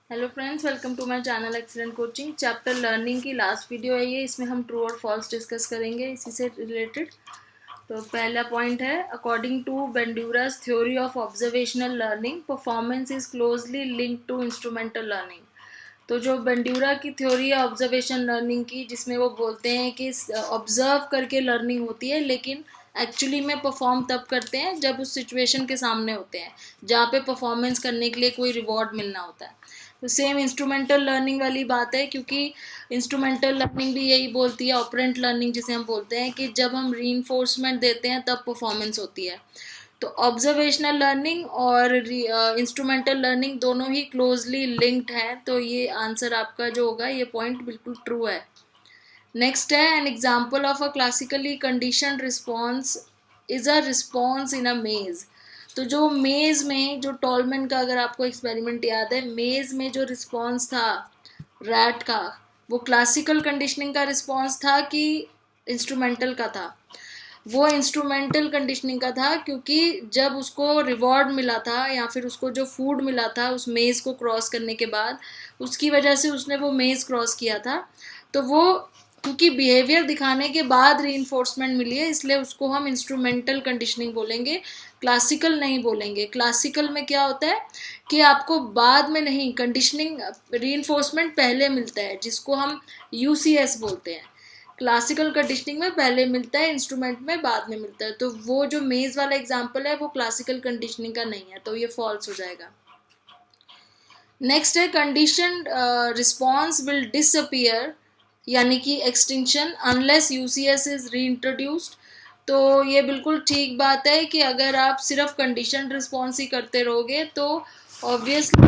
Hello friends, welcome to my channel excellent coaching. Chapter learning की last video है ये। इसमें हम ट्रू और फॉल्स डिस्कस करेंगे इसी से रिलेटेड। तो पहला पॉइंट है, according to Bandura's theory of observational learning performance is closely linked to instrumental learning. तो जो बेंड्यूरा की थ्योरी है ऑब्जर्वेशन लर्निंग की, जिसमें वो बोलते हैं कि ऑब्जर्व करके लर्निंग होती है, लेकिन एक्चुअली में परफॉर्म तब करते हैं जब उस सिचुएशन के सामने होते हैं जहाँ पे परफॉर्मेंस करने के लिए कोई रिवॉर्ड मिलना होता है। तो सेम इंस्ट्रूमेंटल लर्निंग वाली बात है, क्योंकि इंस्ट्रूमेंटल लर्निंग भी यही बोलती है, ऑपरेंट लर्निंग जिसे हम बोलते हैं, कि जब हम रीइंफोर्समेंट देते हैं तब परफॉर्मेंस होती है। तो ऑब्जर्वेशनल लर्निंग और इंस्ट्रूमेंटल लर्निंग दोनों ही क्लोजली लिंक्ड हैं। तो ये आंसर आपका जो होगा, ये पॉइंट बिल्कुल ट्रू है। नेक्स्ट है, an example of a classically conditioned response is a response in a maze. तो जो मेज में, जो टॉलमैन का अगर आपको एक्सपेरिमेंट याद है, मेज में जो रिस्पॉन्स था रैट का, वो क्लासिकल कंडीशनिंग का रिस्पॉन्स था कि इंस्ट्रूमेंटल का था? वो इंस्ट्रूमेंटल कंडीशनिंग का था, क्योंकि जब उसको रिवॉर्ड मिला था या फिर उसको जो फूड मिला था उस मेज़ को क्रॉस करने के बाद, उसकी वजह से उसने वो मेज़ क्रॉस किया था। तो वो, क्योंकि बिहेवियर दिखाने के बाद रीइंफोर्समेंट मिली है, इसलिए उसको हम इंस्ट्रूमेंटल कंडीशनिंग बोलेंगे, क्लासिकल नहीं बोलेंगे। क्लासिकल में क्या होता है कि आपको बाद में नहीं, कंडीशनिंग रीइंफोर्समेंट पहले मिलता है, जिसको हम यूसीएस बोलते हैं। क्लासिकल कंडीशनिंग में पहले मिलता है, इंस्ट्रूमेंट में बाद में मिलता है। तो वो जो मेज वाला एग्जांपल है वो क्लासिकल कंडीशनिंग का नहीं है, तो ये फॉल्स हो जाएगा। नेक्स्ट है, कंडीशन रिस्पॉन्स विल डिसअपियर, यानी कि एक्सटिंक्शन, अनलेस यूसीएस इज रीइंट्रोड्यूस्ड। तो ये बिल्कुल ठीक बात है कि अगर आप सिर्फ कंडीशन रिस्पॉन्स ही करते रहोगे तो ऑब्वियसली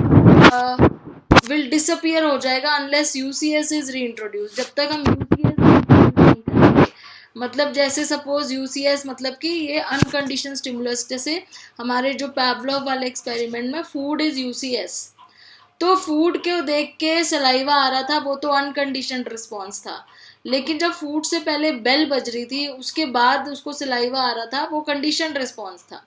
विल डिसअपियर हो जाएगा, अनलेस यूसीएस इज रीइंट्रोड्यूस। जब तक हम यूसीएस नहीं करेंगे, मतलब जैसे सपोज यूसीएस मतलब कि ये अनकंडीशन स्टिमुलस, जैसे हमारे जो पैवलोव वाले एक्सपेरिमेंट में फूड इज यूसीएस, तो फूड को देख के सलाइवा आ रहा था, वो तो अनकंडीशनड रिस्पॉन्स था। लेकिन जब फूड से पहले बेल बज रही थी, उसके बाद उसको सलाइवा आ रहा था, वो कंडीशन रिस्पॉन्स था।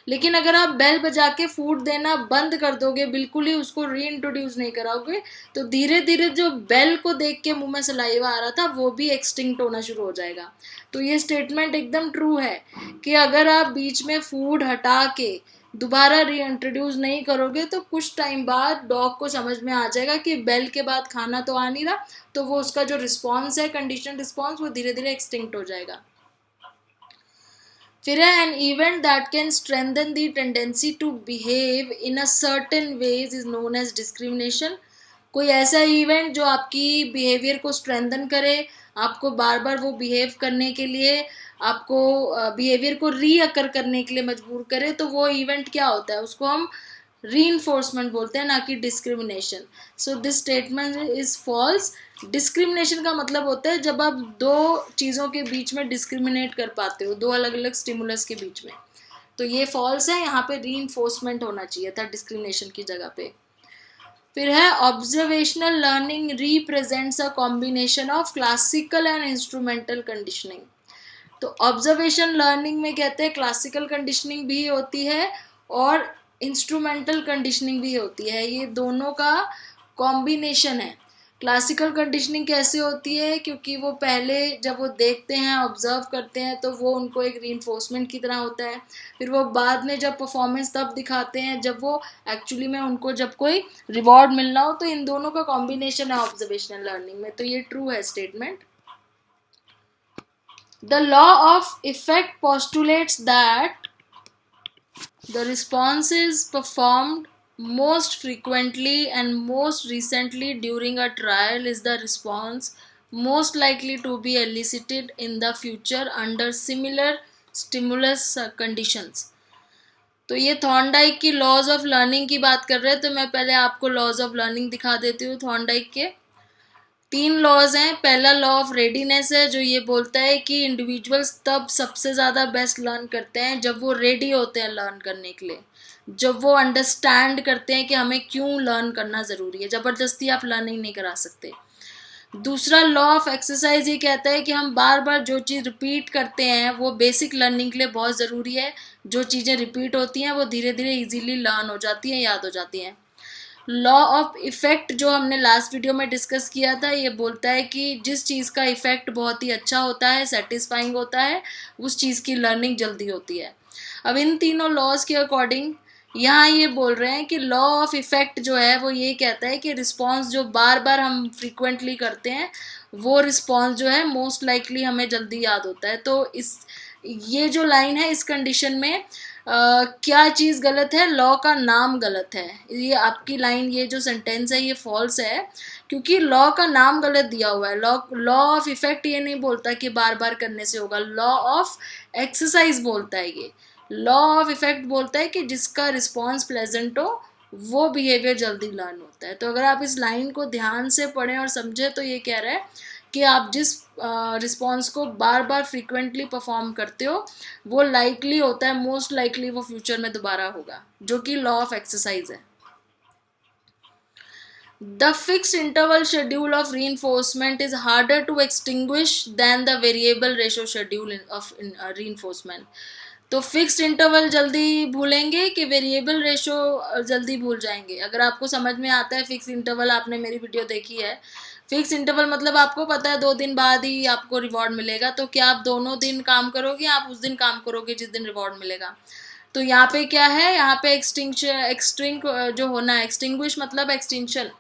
लेकिन अगर आप बेल बजा के फूड देना बंद कर दोगे, बिल्कुल ही उसको रीइंट्रोड्यूस नहीं कराओगे, तो धीरे धीरे जो बेल को देख के मुंह में सलाइवा आ रहा था वो भी एक्सटिंक्ट होना शुरू हो जाएगा। तो ये स्टेटमेंट एकदम ट्रू है कि अगर आप बीच में फूड हटा के दोबारा रीइंट्रोड्यूस नहीं करोगे तो कुछ टाइम बाद डॉग को समझ में आ जाएगा कि बेल के बाद खाना तो आ नहीं रहा, तो वो उसका जो रिस्पॉन्स है, कंडीशन रिस्पॉन्स, वो धीरे धीरे एक्सटिंक्ट हो जाएगा। फिर है, an event that can strengthen the tendency to behave in a certain ways is known as discrimination. कोई ऐसा इवेंट जो आपकी बिहेवियर को स्ट्रेंथन करे, आपको बार बार वो बिहेव करने के लिए, आपको बिहेवियर को रीअकर करने के लिए मजबूर करे, तो वो इवेंट क्या होता है? उसको हम रीइंफोर्समेंट बोलते हैं, ना कि discrimination. So this statement is false. Discrimination का मतलब होता है जब आप दो चीज़ों के बीच में डिस्क्रिमिनेट कर पाते हो, दो अलग अलग स्टिमुलस के बीच में। तो ये फॉल्स है, यहाँ पे रीइंफोर्समेंट होना चाहिए था डिस्क्रिमिनेशन की जगह पे। फिर है, observational learning represents a combination of classical and instrumental conditioning. तो ऑब्जर्वेशन लर्निंग में कहते हैं क्लासिकल कंडीशनिंग भी होती है और इंस्ट्रूमेंटल कंडीशनिंग भी होती है, ये दोनों का कॉम्बिनेशन है। क्लासिकल कंडीशनिंग कैसे होती है? क्योंकि वो पहले जब वो देखते हैं, ऑब्जर्व करते हैं, तो वो उनको एक रीइंफोर्समेंट की तरह होता है। फिर वो बाद में जब परफॉर्मेंस तब दिखाते हैं जब वो एक्चुअली में उनको जब कोई रिवॉर्ड मिलना हो। तो इन दोनों का कॉम्बिनेशन है ऑब्जर्वेशनल लर्निंग में, तो ये ट्रू है statement. The law of effect postulates that the response is performed most frequently and most recently during a trial is the response most likely to be elicited in the future under similar stimulus conditions. तो ये Thorndike की laws of learning की बात कर रहे हैं, तो मैं पहले आपको लॉज ऑफ लर्निंग दिखा देती हूँ। थॉर्नडाइक के तीन लॉज हैं। पहला लॉ ऑफ रेडीनेस है, जो ये बोलता है कि इंडिविजुअल्स तब सबसे ज़्यादा बेस्ट लर्न करते हैं जब वो रेडी होते हैं लर्न करने के लिए, जब वो अंडरस्टैंड करते हैं कि हमें क्यों लर्न करना ज़रूरी है। ज़बरदस्ती आप लर्निंग नहीं करा सकते। दूसरा लॉ ऑफ एक्सरसाइज ये कहता है कि हम बार बार जो चीज़ रिपीट करते हैं वो बेसिक लर्निंग के लिए बहुत ज़रूरी है। जो चीज़ें रिपीट होती हैं वो धीरे धीरे इजीली लर्न हो जाती हैं, याद हो जाती हैं। लॉ ऑफ इफेक्ट जो हमने लास्ट वीडियो में डिस्कस किया था, ये बोलता है कि जिस चीज़ का इफेक्ट बहुत ही अच्छा होता है, सेटिस्फाइंग होता है, उस चीज़ की लर्निंग जल्दी होती है। अब इन तीनों लॉज के अकॉर्डिंग यहाँ ये बोल रहे हैं कि लॉ ऑफ इफेक्ट जो है वो ये कहता है कि रिस्पॉन्स जो बार बार हम फ्रीक्वेंटली करते हैं वो रिस्पॉन्स जो है मोस्ट लाइकली हमें जल्दी याद होता है। तो इस ये जो लाइन है इस कंडीशन में क्या चीज़ गलत है? लॉ का नाम गलत है। ये आपकी लाइन, ये जो सेंटेंस है ये फॉल्स है, क्योंकि लॉ का नाम गलत दिया हुआ है। लॉ ऑफ इफेक्ट ये नहीं बोलता कि बार बार करने से होगा, लॉ ऑफ एक्सरसाइज बोलता है। ये लॉ ऑफ इफेक्ट बोलता है कि जिसका रिस्पॉन्स प्लेजेंट हो वो बिहेवियर जल्दी लर्न होता है। तो अगर आप इस लाइन को ध्यान से पढ़ें और समझें तो ये कह रहा है कि आप जिस रिस्पॉन्स को बार बार फ्रीक्वेंटली परफॉर्म करते हो वो लाइकली होता है, मोस्ट लाइकली वो फ्यूचर में दोबारा होगा, जो कि लॉ ऑफ एक्सरसाइज है। The fixed interval schedule of reinforcement is harder to extinguish than the variable ratio schedule of reinforcement. तो फिक्स्ड इंटरवल जल्दी भूलेंगे कि वेरिएबल रेशो जल्दी भूल जाएंगे? अगर आपको समझ में आता है फिक्स इंटरवल, आपने मेरी वीडियो देखी है, फिक्स इंटरवल मतलब आपको पता है 2 दिन बाद ही आपको रिवॉर्ड मिलेगा, तो क्या आप दोनों दिन काम करोगे, आप उस दिन काम करोगे जिस दिन रिवॉर्ड मिलेगा? तो यहाँ पे क्या है, यहाँ पे एक्सटिंग जो होना है, एक्सटिंग्विश मतलब एक्सटिंक्शन,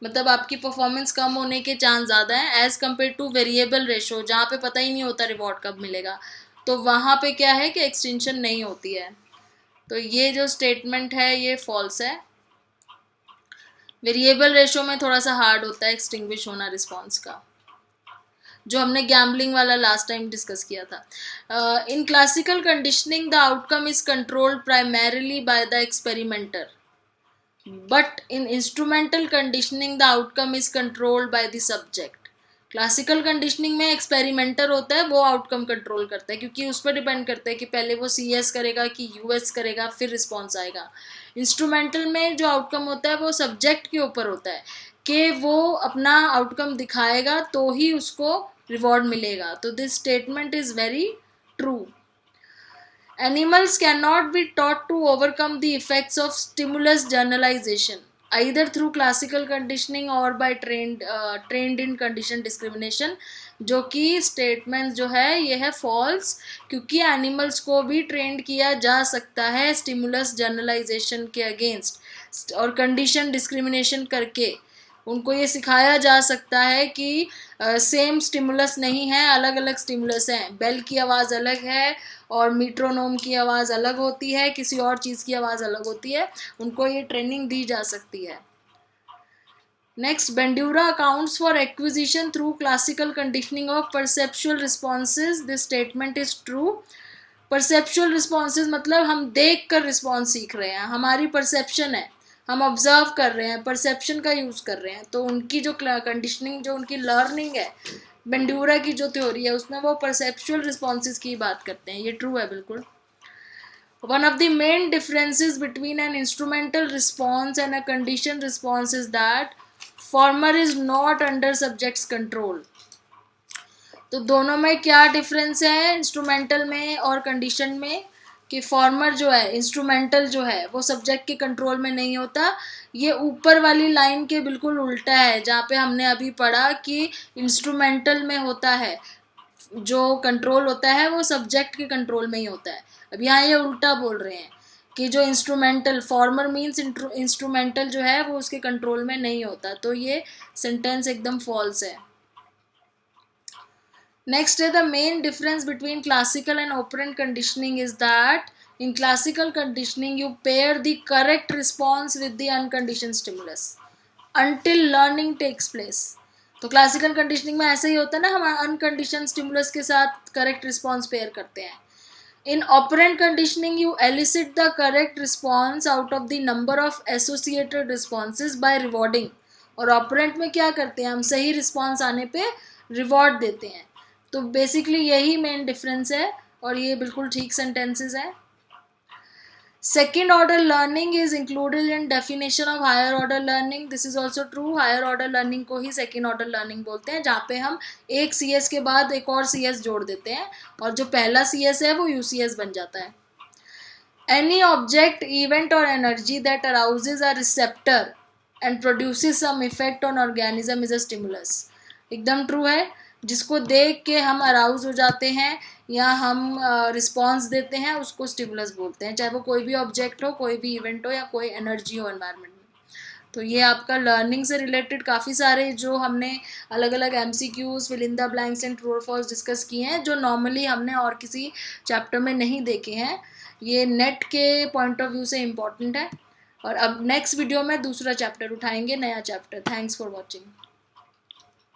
मतलब आपकी परफॉर्मेंस कम होने के चांस ज़्यादा हैं as compare two variable ratio, जहाँ पे पता ही नहीं होता रिवॉर्ड कब मिलेगा। तो वहाँ पे क्या है कि एक्सटेंशन नहीं होती है। तो ये जो स्टेटमेंट है ये फॉल्स है। वेरिएबल रेशो में थोड़ा सा हार्ड होता है एक्सटिंग्विश होना रिस्पॉन्स का, जो हमने गैम्बलिंग वाला लास्ट टाइम डिस्कस किया था। In classical conditioning the outcome is controlled primarily by the experimenter, but in instrumental conditioning the outcome is controlled by the subject. Classical conditioning में एक्सपेरिमेंटर होता है, वो आउटकम कंट्रोल करता है, क्योंकि उस पर डिपेंड करता है कि पहले वो CS करेगा कि US करेगा, फिर रिस्पॉन्स आएगा। इंस्ट्रूमेंटल में जो आउटकम होता है वो सब्जेक्ट के ऊपर होता है कि वो अपना आउटकम दिखाएगा तो ही उसको रिवॉर्ड मिलेगा। तो this statement is very true. Animals cannot be taught to overcome the effects of stimulus generalization either through classical conditioning or by trained in condition discrimination, जो कि स्टेटमेंट जो है ये है फॉल्स, क्योंकि एनिमल्स को भी ट्रेंड किया जा सकता है स्टिमुलस जनरलाइजेशन के अगेंस्ट और कंडीशन डिस्क्रिमिनेशन करके। उनको ये सिखाया जा सकता है कि सेम स्टिमुलस नहीं है, अलग अलग स्टिमुलस हैं। बेल की आवाज़ अलग है और मीट्रोनोम की आवाज़ अलग होती है, किसी और चीज़ की आवाज़ अलग होती है, उनको ये ट्रेनिंग दी जा सकती है। Next, Bandura accounts for acquisition through classical conditioning of perceptual responses. This statement is true. Perceptual responses मतलब हम देख कर रिस्पॉन्स सीख रहे हैं, हमारी परसेप्शन है, हम ऑब्जर्व कर रहे हैं, परसेप्शन का यूज़ कर रहे हैं। तो उनकी जो कंडीशनिंग, जो उनकी लर्निंग है, बेंड्यूरा की जो थ्योरी है उसमें वो परसेप्चुअल रिस्पॉन्सेज की बात करते हैं। ये ट्रू है बिल्कुल। One of the main differences between an instrumental response and a conditioned response is that former is not under subject's control. तो दोनों में क्या डिफरेंस है इंस्ट्रूमेंटल में और कंडीशन में, कि फॉर्मर जो है, इंस्ट्रूमेंटल जो है, वो सब्जेक्ट के कंट्रोल में नहीं होता। ये ऊपर वाली लाइन के बिल्कुल उल्टा है, जहाँ पे हमने अभी पढ़ा कि इंस्ट्रूमेंटल में होता है, जो कंट्रोल होता है वो सब्जेक्ट के कंट्रोल में ही होता है। अब यहाँ ये उल्टा बोल रहे हैं कि जो इंस्ट्रूमेंटल, फॉर्मर मीन्स इंस्ट्रूमेंटल जो है वो उसके कंट्रोल में नहीं होता। तो ये सेंटेंस एकदम फॉल्स है। Next, the main difference between classical and operant conditioning is that in classical conditioning you pair the correct response with the unconditioned stimulus until learning takes place. तो क्लासिकल कंडीशनिंग में ऐसा ही होता है ना, हम अनकंडीशन stimulus के साथ करेक्ट रिस्पॉन्स पेयर करते हैं। In operant conditioning you elicit the correct response out of the number of associated responses by rewarding. और ऑपरेंट में क्या करते हैं, हम सही रिस्पॉन्स आने पे रिवॉर्ड देते हैं। तो बेसिकली यही मेन डिफरेंस है और ये बिल्कुल ठीक सेंटेंसेस है। Second order learning is included in definition of higher order learning. This is also true. Higher order learning को ही सेकेंड ऑर्डर लर्निंग बोलते हैं, जहाँ पे हम एक CS के बाद एक और CS जोड़ देते हैं और जो पहला CS है वो UCS बन जाता है। एनी ऑब्जेक्ट, इवेंट और energy that arouses a receptor and produces some effect on organism is a stimulus. एकदम ट्रू है। जिसको देख के हम अराउज हो जाते हैं या हम रिस्पॉन्स देते हैं उसको स्टिमुलस बोलते हैं, चाहे वो कोई भी ऑब्जेक्ट हो, कोई भी इवेंट हो या कोई एनर्जी हो एनवायरनमेंट में। तो ये आपका लर्निंग से रिलेटेड काफ़ी सारे जो हमने अलग अलग MCQs, fill in the blanks and true और फॉल्स डिस्कस किए हैं, जो नॉर्मली हमने और किसी चैप्टर में नहीं देखे हैं। ये नेट के पॉइंट ऑफ व्यू से इम्पॉर्टेंट है। और अब नेक्स्ट वीडियो में दूसरा चैप्टर उठाएंगे, नया चैप्टर। Thanks for watching.